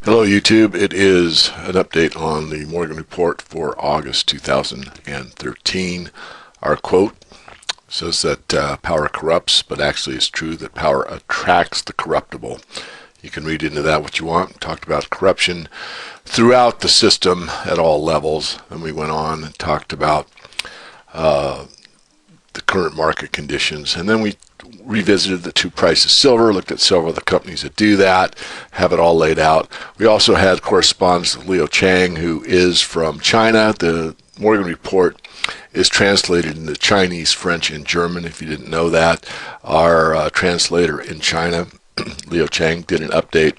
Hello YouTube, it is an update on the Morgan report for August 2013. Our quote says that power corrupts, but actually it's true that power attracts the corruptible. You can read into that what you want. We talked about corruption throughout the system at all levels, and we went on and talked about the current market conditions, and then we revisited the two prices of silver, looked at several of the companies that do that, have it all laid out. We also had correspondence with Leo Chang, who is from China. The Morgan report is translated into Chinese, French, and German, if you didn't know that. Our translator in China, Leo Chang, did an update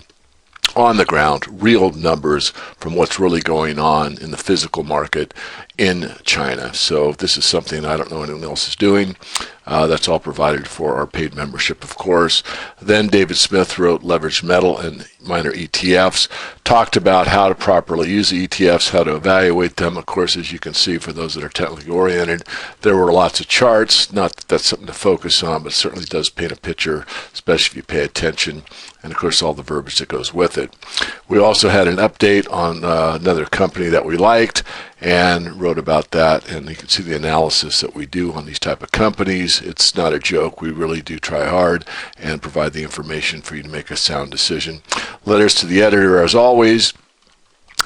on the ground, real numbers from what's really going on in the physical market in China. So this is something I don't know anyone else is doing. That's all provided for our paid membership, of course. Then David Smith wrote Leveraged Metal and Minor ETFs, talked about how to properly use the ETFs, how to evaluate them. Of course, as you can see, for those that are technically oriented, there were lots of charts. Not that that's something to focus on, but it certainly does paint a picture, especially if you pay attention, and of course all the verbiage that goes with it. We also had an update on another company that we liked and wrote about that, and you can see the analysis that we do on these type of companies. It's not a joke. We really do try hard and provide the information for you to make a sound decision. Letters to the editor, as always.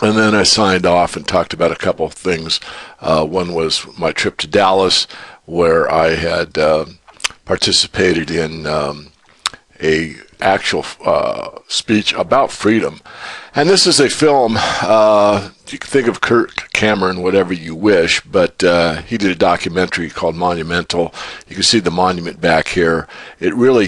And then I signed off and talked about a couple of things. One was my trip to Dallas, where I had participated in a actual speech about freedom. And this is a film, you can think of Kirk Cameron, whatever you wish, but he did a documentary called Monumental. You can see the monument back here. It really,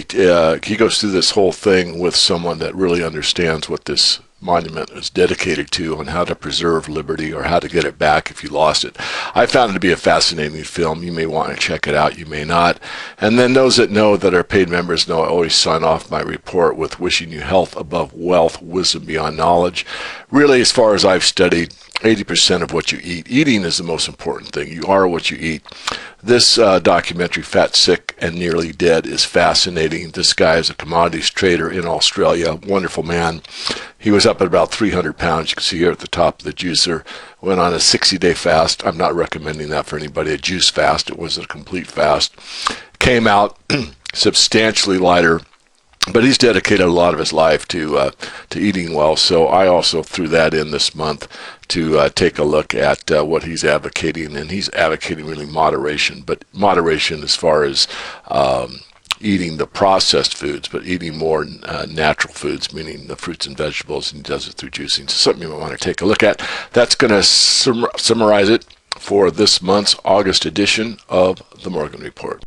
he goes through this whole thing with someone that really understands what this monument is dedicated to and how to preserve liberty or how to get it back if you lost it. I found it to be a fascinating film. You may want to check it out, you may not. And then those that know, that are paid members, know I always sign off my report with wishing you health above wealth, wisdom beyond knowledge. Really, as far as I've studied, 80% of what you eat. Eating is the most important thing. You are what you eat. This documentary, Fat, Sick, and Nearly Dead, is fascinating. This guy is a commodities trader in Australia. Wonderful man. He was up at about 300 pounds. You can see here at the top of the juicer. Went on a 60-day fast. I'm not recommending that for anybody. A juice fast. It wasn't a complete fast. Came out substantially lighter. But he's dedicated a lot of his life to eating well, so I also threw that in this month to take a look at what he's advocating, and he's advocating really moderation, but moderation as far as eating the processed foods, but eating more natural foods, meaning the fruits and vegetables, and he does it through juicing. So something you might want to take a look at. That's going to summarize it for this month's August edition of the Morgan Report.